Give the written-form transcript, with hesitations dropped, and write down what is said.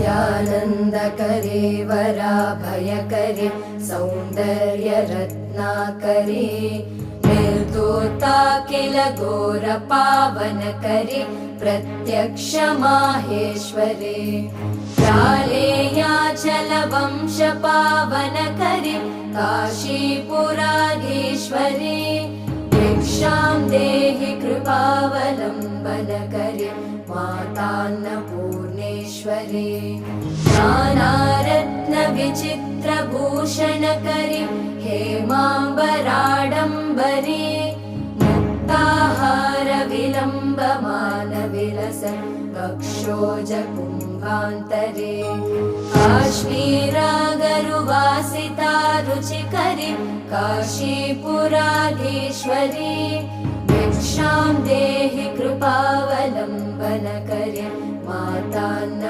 नित्यानन्दकरे वराभयकरे सौन्दर्यरत्नाकरे निर्दोता किल घोरपावनकरे प्रत्यक्ष माहेश्वरे प्रालेयाचलवंशपावनकरे काशीपुराधीश्वरे भिक्षां देहि कृपावलम्बनकरे मातान्नपूर्णेश्वरे नानारत्नविचित्रभूषणकरे हेमाम्बराडम्बरे मुक्ताहारविलम्बमानविलसन् कक्षोजकुम्भान्तरे काश्मीरागरुवासिता रुचिकरे काशीपुराधीश्वरे भिक्षां देहि कृपावलम्बनकरे मातान्न